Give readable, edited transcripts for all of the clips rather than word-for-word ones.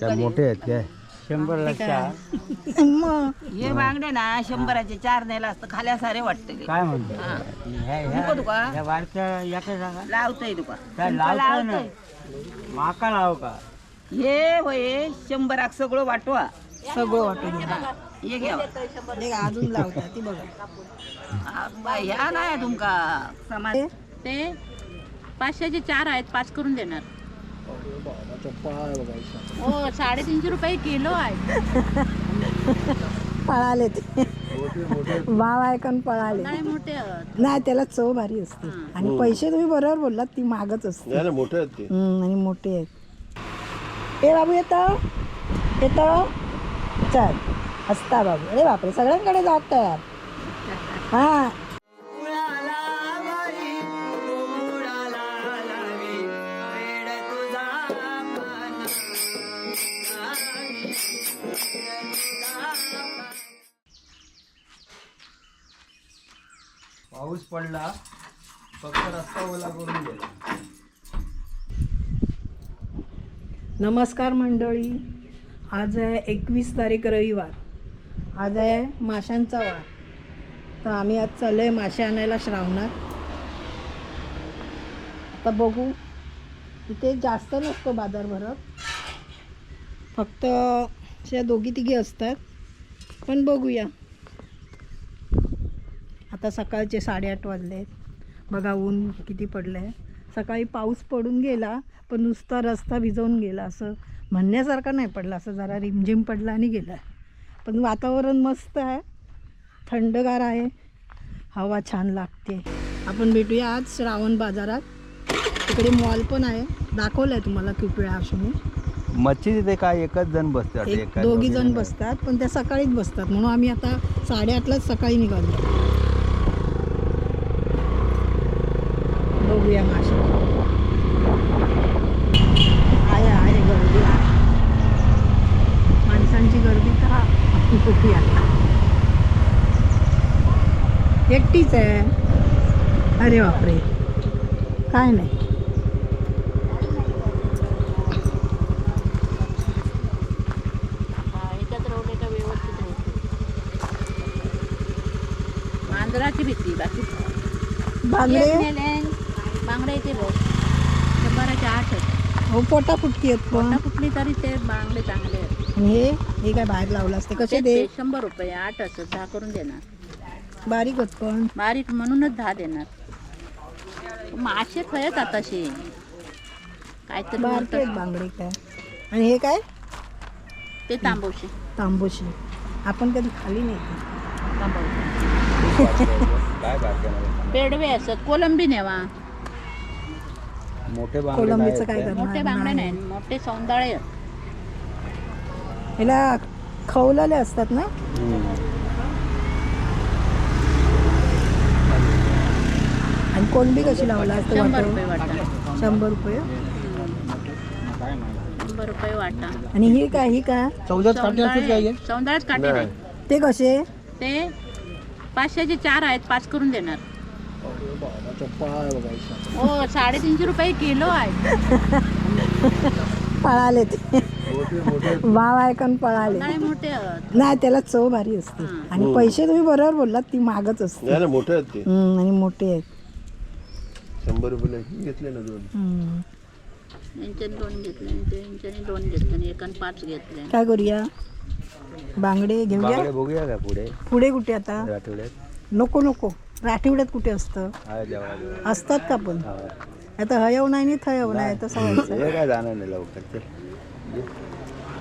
काय मोठे आहेत काय? 100ला 4. मग हे बांगडे ना 100चे 4 नेला असतं खाल्या सारे वाटते काय म्हणतो हा. ह्या नको तुका ह्या बारक्या याच्या जागा लावतय तुका काय तुमका लावतो ना लावतंय. माका लाव का हे होय 100 सगळं वाटवा सगळं वाटून घ्या. हे घ्या हे का अजून लावतात ती बघा. ह्या नाही तुमका समाज ते 500चे 4 आहेत 5 करून देणार. हो 350 रुपये किलो आहे. पळाले ते भाव ऐकून पळाले. नाही मोठे आहेत. नाही त्याला चव भारी असते आणि पैसे तुम्ही बरोबर बोललात ती महागच असते मोठे आहेत ते. आणि मोठे आहेत. ए बाबू येतो चल हसता बाबू. अरे बापरे सगळ्यांकडे जात यार. हा पाऊस पडला फक्त रस्ता ओला करून गेला. नमस्कार मंडळी. आज आहे 21 तारीख रविवार. आज आहे माशांचा वार. तर आम्ही आज चाललो आहे मासे आणायला श्रावणात. आता बघू इथे जास्त नसतो बाजार भरत. फक्त अशा दोघी तिघी असतात. पण बघूया. आता सकाळचे 8:30 वाजले. बघा ऊन किती पडलं आहे. सकाळी पाऊस पडून गेला पण नुसता रस्ता भिजवून गेला असं म्हणण्यासारखा नाही पडला. असं जरा रिमझिम पडला आणि गेला. पण वातावरण मस्त आहे. थंडगार आहे. हवा छान लागते. आपण भेटूया आज श्रावण बाजारात. तिकडे मॉल पण आहे. दाखवलं आहे तुम्हाला खूप वेळा असून. मच्छी तिथे काय एकच जण बसतात. दोघी जण बसतात पण त्या सकाळीच बसतात म्हणून आम्ही आता 8:30लाच सकाळी निघालो. बघूया मासे. आहे गर्दी आहे. माणसांची गर्दी तर कुठे आहे. एकटीच आहे. अरे बापरे काय नाही. ह्याच्यात रवले का व्यवस्थित होते. मांजराची भीती बाकी बांगडे बांगडे येते बघ 100चे 8 आहेत. हो पोटा फुटकी आहेत पण. मोठा कुठली तरी ते बांगडे चांगले आहेत. आणि हे काय बाहेर लावलं असते कसे ते 100 रुपये 8 असं 10 करून देणार. बारीक होत पण. बारीक म्हणूनच 10 देणार. मासे खयत आताशे काहीतरी बारके आहेत बोलतात. बांगडे काय. आणि हे काय ते तांबवशे तांबूशी. आपण कधी खाली नाही ती. काय बारक्यामध्ये पेडवे असत. कोलंबी नेवा. मोठे बांगडे कोलंबीचं नाही काय आहेत मोठे करणार बांगडे नाही. नाही मोठे सौंदाळे आहेत. ह्याला खवलेले असतात ना. आणि कोलंबी कशी लावला असतं 100 वाटतं? रुपये वाटा. 100 रुपये. 100 रुपये वाटा. आणि ही काय ही काय सौंदाळेच काटे नाही. ते कसे. ते 500चे 4 आहेत 5 करून देणार. हो 350 रुपये किलो आहे. पळाले ते भाव ऐकून पळाले. नाही मोठे आहेत. नाही त्याला चव भारी असते आणि पैसे तुम्ही बरोबर बोललात ती महागच असते. मोठे आहेत ते. आणि मोठे आहेत. 100 रुपये घेतले ना दोन. यांच्याने 2 घेतले यांच्याने 2 घेतले आणि एकाने 5 घेतले. काय करूया बांगडे घेऊया. बांगडे बघूया का पुढे पुढे कुठे आता आठवड्यात नको राठीवड्यात कुठे असतं. आहे जेव्हा असतात का पण. आता हयव नाही आणि थयव नाही तसं व्हायचं. हे काय जाणार नाही लवकर. चल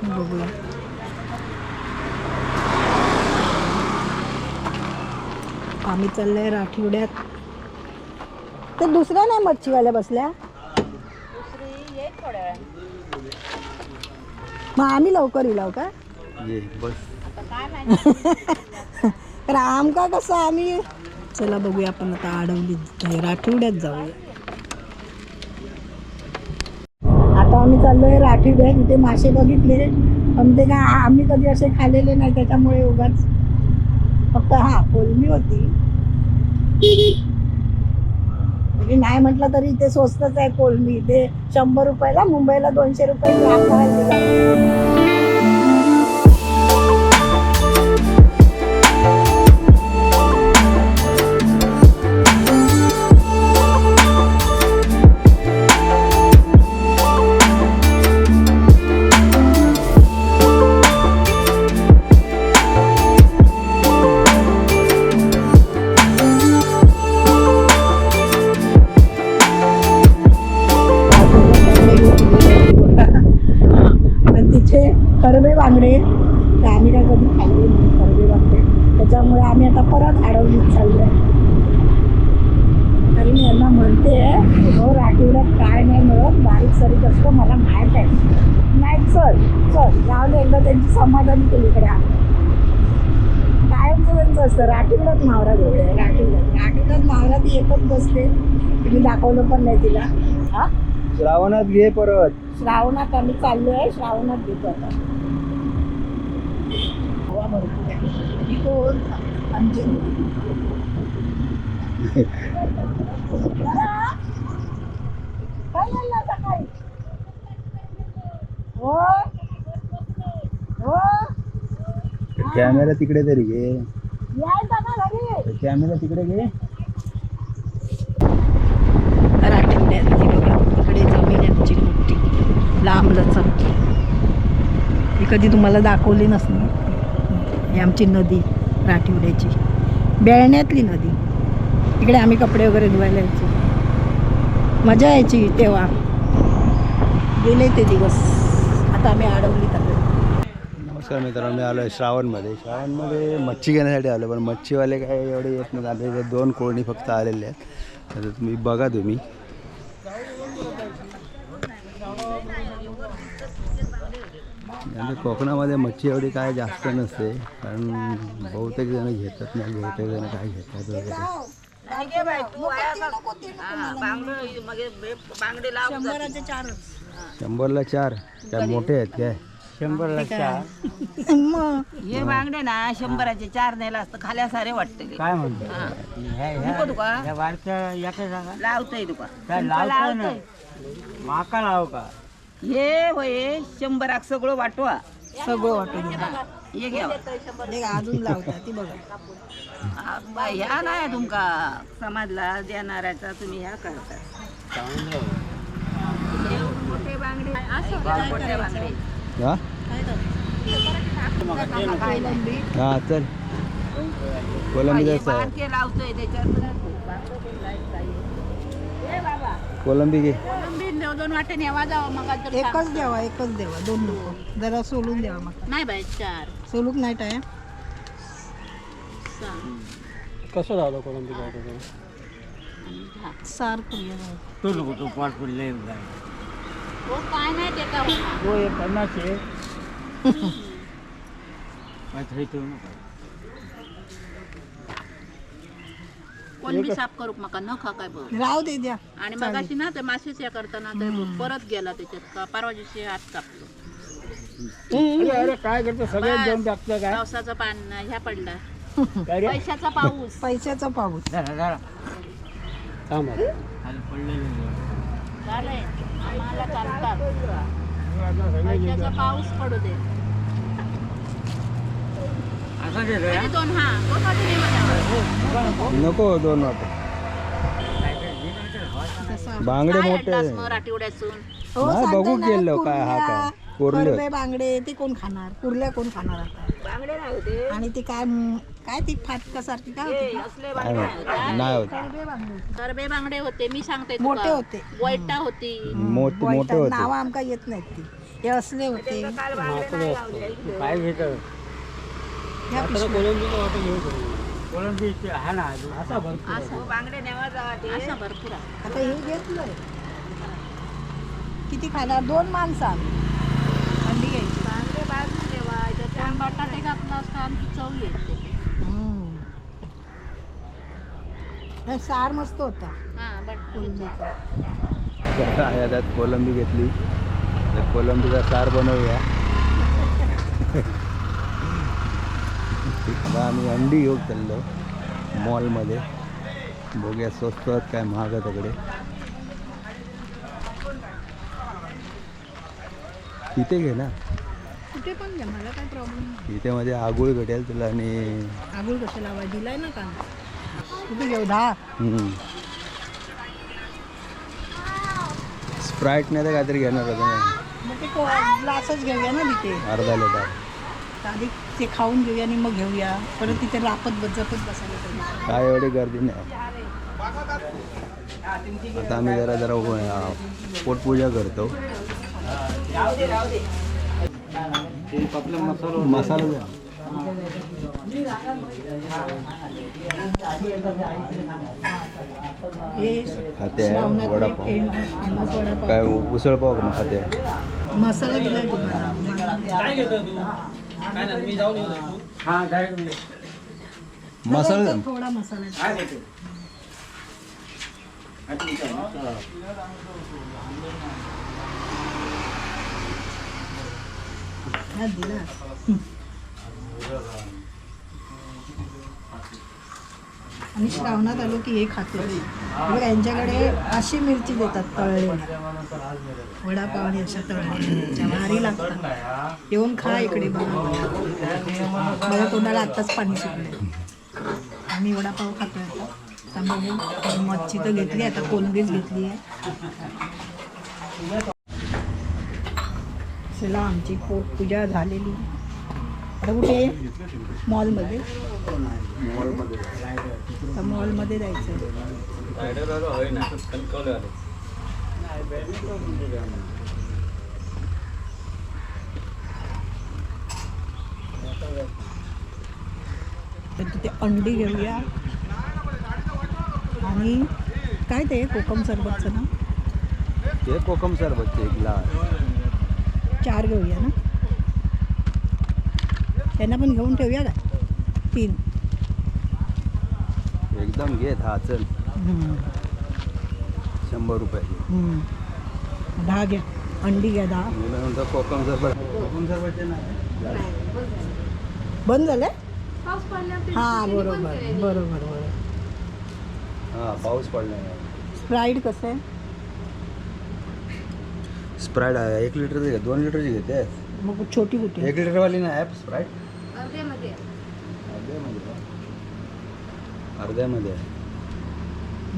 बघूया. आम्ही चाललोय राठीवड्यात. तर दुसऱ्या नाही मच्छीवाल्या बसल्या. मग आम्ही लवकर येऊ का. ये बस. तर आमका कसं आम्ही. चला बघूया आपण आता आडवली राठीवड्यात जाऊया. आता आम्ही चाललोय राठीवड्यात. इथे मासे बघितले पण ते काय आम्ही कधी असे खाल्लेले नाही त्याच्यामुळे उगाच फक्त कोलंबी होती. म्हणजे नाही म्हटलं तरी ते स्वस्तच आहे कोलंबी. ते 100 रुपयाला. मुंबईला 200 रुपये. आमचे कर्वे बांगडे, तर आम्ही काय कधी खाल्ले नाही कर्वे बांगडे, त्याच्यामुळे आम्ही आता परत आडवलीत चाललो आहे. तरी मी यांना म्हणते रोज आठवड्यात काय नाही मिळत, बारीक सारीक असतं मला माहीत आहे. नाही चल चल जाऊन एकदा त्यांची समाधानी केली इकडे कायमचं त्यांचं असतं. राठीवड्यात मावरा जोडे राठीवड्यात मावरा ती एकच बसते. तुम्ही दाखवलं पण नाही तिला. हा श्रावणात घे परत. श्रावणात आम्ही चाललो आहे, श्रावणात घेतो आता. हवा भरपूर आहे. ही कोण आमची काय झालं सकाळी? हो हो कॅमेरा तिकडे तरी घे. यायचा ना घरी. कॅमेरा तिकडे घे. राठीवड्यातली बघा, इकडे जमीन आहे आमची मोठी लांब लचक. ही कधी तुम्हाला दाखवली नसणार. ही आमची नदी राठीवड्याची, बेळण्यातली नदी. इकडे आम्ही कपडे वगैरे धुवायला यायचो, मजा यायची तेव्हा. गेले ते दिवस, आता आम्ही अडवलीत आलो. नमस्कार मित्रांनो, मी आलो आहे श्रावणमध्ये. श्रावणमध्ये मच्छी घेण्यासाठी आलो, पण मच्छीवाले काय एवढे येत नाही. आले 2 कोळणी फक्त आलेले आहेत. आता तुम्ही बघा. तुम्ही कोकणामध्ये मच्छी एवढी काय जास्त नसते, कारण बहुतेक जण घेतात नाही, बहुतेक जण काय घेतात वगैरे. बांगडे लाव. 100ला 4 काय मोठे आहेत काय? 100ला 4. मग हे बांगडे ना 100चे 4 नेला असतं खाल्या सारे वाटते. काय म्हणतो नको तुका ह्या बारक्या याच्या जागा लावतोय तुका काय लावतोय ना, माका लाव का? हे होय 100 सगळं वाटवा. सगळं वाटून घ्या. हे घ्या. ते अजून लावतात ती बघा. ह्या नाही तुमका समाजला देणाऱ्याचा तुम्ही ह्या करता. मोठे बांगडे मोठे बांगडे. हां हां चल कोलंबी जायचं आहे. बारके लावतोय त्याच्यात. कोलंबी घे. 2 वाटे नेवा जावं मग एकच द्यावा, एकच द्यावा, 2 नको. जरा सोलून द्यावा मग. नाही बाई 4 सोलूक नाही टाय. कसं लावलं कोलंबी? सार करूया. तू नको, तू पाठ पडले हो काय नाही ते का तो 50 आहे. माहिती ठेवू नका. कोण बी साफ करू मका न खा काय बघ. राहू दे द्या. आणि मग अशी ना ते मासेच या करताना ते परत गेला त्याच्यात का परवा दिवशी हात कापलो. अरे काय करतो, सगळ्यात जाऊन टाकतं काय? पावसाचं पान ह्या पडला, काय रे? पैशाचा पाऊस. पैशाचा पाऊस. जरा थांब आता. खाली पडलेलं झालंय आम्हाला चालतात. पैशाचा पाऊस पडू दे. असं देतो या? 2 हा 2 वाटे नेवा. नको 2 वाटे. बांगडे काय मोठे आणलास मग राठीवड्यातून? हो, नाही, सांगते बघू ना, गेलो काय हा कुर्ल्या, काय कोरले कर्वे बांगडे ते कोण खाणार? कुर्ल्या कोण खाणार आता? बांगडे नाही होते. आणि ती काय काय ती फाटकासारखी काय होती? असले काय नाही होत. कर्वे बांगडे करबे बांगडे होते मी सांगते तुका. मोठे होते. वैटा होती. मोठे होते. नावं आमका येत नाहीत ती. हे असले होते. तू काय घेतो? ह्या पिशव्या. कोलंबी हा ना असा भरपूर. असं बांगडे नेवा जावा ते. असं भरपूर आहे. आता हे घेतलंय. किती खाणार? 2 माणसं आम्ही. अंडी घ्यायची. बांगडे भाजून ठेवायचे. त्यात बटाटे घातला असता आणि चव येते. हे सार मस्त होता. हा बटाटे. त्यात कोलंबी घेतली, तर कोलंबीचा सार बनवूया. आता आम्ही अंडी घेऊन चाललो मॉलमध्ये. बघूया स्वस्त आहेत काय महाग आहे तिकडे. इथे घे ना, कुठे पण घ्या, मला काय प्रॉब्लेम नाही. इथे मध्ये आगोळ भेटेल तुला. आणि आगोळ कसं लावा दिलाय ना का? कुठे घेऊ? 10. स्प्राईट नाही तर काहीतरी घेणार होतं ना. मग ते ग्लासच घेऊया ना तिथे. अर्धा लिटर. आधी ते खाऊन घेऊया आणि मग घेऊया. परत तिथे रापत जपत बसायला पाहिजे. काय एवढी गर्दी नाही. आता आम्ही जरा पोटपूजा करतो. मसाला द्या. हे खाते आहे श्रावणात वडापाव. फेमस वडापाव. काय उसळ पाव का मग खाते आहे? मसाला दिलाय तुम्हाला. मसाला थोडा मसाला. हा दिला. आणि श्रावणात आलो की हे खातो. बघ यांच्याकडे अशी मिरची देतात तळलेली. वडापाव आणि अशा तळलेल्या मिरच्या भारी लागतात. येऊन खा इकडे बघा. बघा तोंडाला आत्ताच पाणी सुटले. आम्ही वडापाव खातोय आता. आता बघू मच्छी तर घेतली, आता कोलंबीच घेतली आहे. चला आमची पोटपूजा झालेली. आता कुठे मॉलमध्ये. तर मॉलमध्ये जायचं. तर तिथे अंडी घेऊया. आणि काय ते कोकम सरबतचं ना, हे कोकम सरबत एक ग्लास. 4 घेऊया ना. त्यांना पण घेऊन ठेवूया का 3. एकदम घेत हा चल. 100 रुपये. 10 घ्या. अंडी घ्या 10. मी म्हणतो कोकम सरबत. कोकम सरबत नाही बंद झालं. हां बरोबर बरोबर. हां पाऊस पडला. स्प्राईट कसं आहे? स्प्राईट आहे 1 लिटरची घे. 2 लिटरची घेते. मग छोटी कुठे? 1 लिटरवाली ना ॲप स्प्राईट. अर्ध्यामध्ये आहे.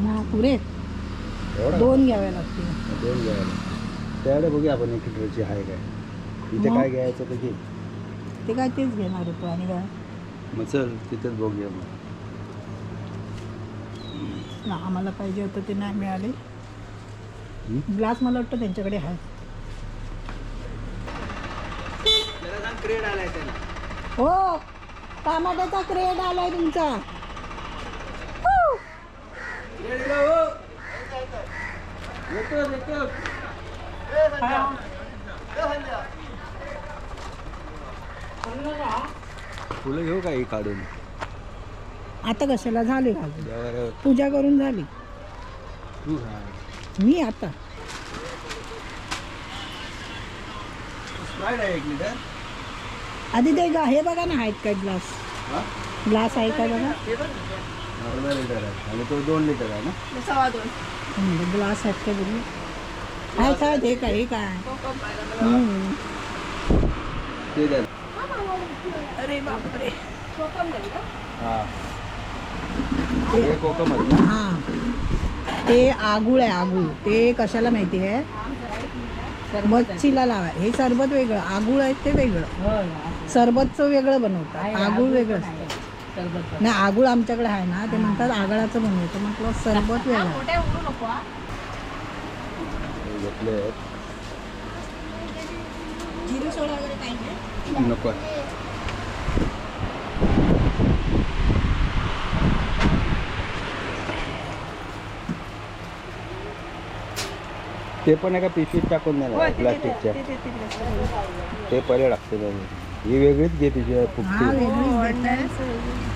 हां पुरे एवढा 2 घ्याव्या लागतील. 2 घ्यायला त्याकडे बघूया आपण 1 लिटरची आहे काय. इथे मग? काय घ्यायचं तर घे. ते काय तेच घेणार होतो. आणि काय मग चल तिथेच बघूया मग. ना आम्हाला पाहिजे होतं ते नाही मिळाले. ग्लास मला वाटतं त्यांच्याकडे आहे. हो टमाट्याचा क्रेड आलाय तुमचा. फुलं घेऊ का ही काढून? आता कशाला झाले घालून. त्यावर पूजा करून झाली. तू खा. मी आता स्प्राईट आहे 1 लिटर. आधी ते हे बघा ना आहेत काय ग्लास. हां ग्लास आहे का बघा. अर्धा लिटर आहे आणि तो 2 लिटर आहे ना. ग्लास आहेत का बघू. काय काय हे काय हे काय. ते द्या. अरे बापरे. हां हे कोकम आहे ना. हां ते आगूळ आहे. आगूळ ते कशाला माहिती आहे. मच्छीला लावा. हे सरबत वेगळं. आगूळ आहे ते वेगळं. सरबतचं वेगळं बनवतात. आगूळ वेगळं असतं. नाही आगूळ आमच्याकडे आहे ना. ते म्हणतात आगळाचं बनवतं. म्हटलं सरबत वेगळं. घेतले जिरे सोडा वगैरे काही नाही. नको आहे. ते पण एका पिशवीत टाकून देणार प्लास्टिकच्या. ते पहिले लागते. ही वेगळीच घे पिशवी आहे फुकटी. हा वेगळीच देतात.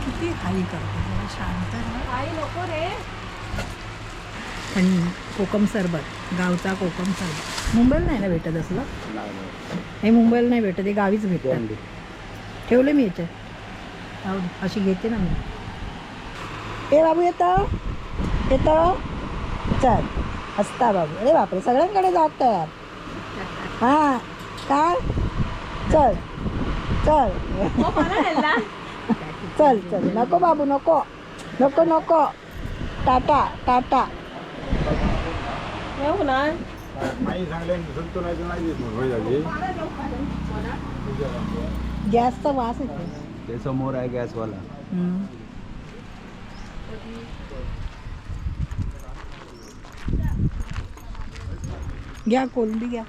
किती हाई करतो. जरा शांत राहा. आणि कोकम सरबत गावचा कोकम सरबत मुंबईला नाही ना भेटत असलं. हे मुंबईला नाही भेटत. हे गावीच भेटतं. ठेवले मी याच्यात. अशी घेते ना मी. ए बाबू येतं चल हसता बाबू. अरे बापरे सगळ्यांकडे जातात. हां काय चल चल चल चल. नको बाबू नको नको नको. टाटा टाटा. गॅसचा वास येतो. ते समोर आहे गॅसवाला. घ्या कोलंबी घ्या.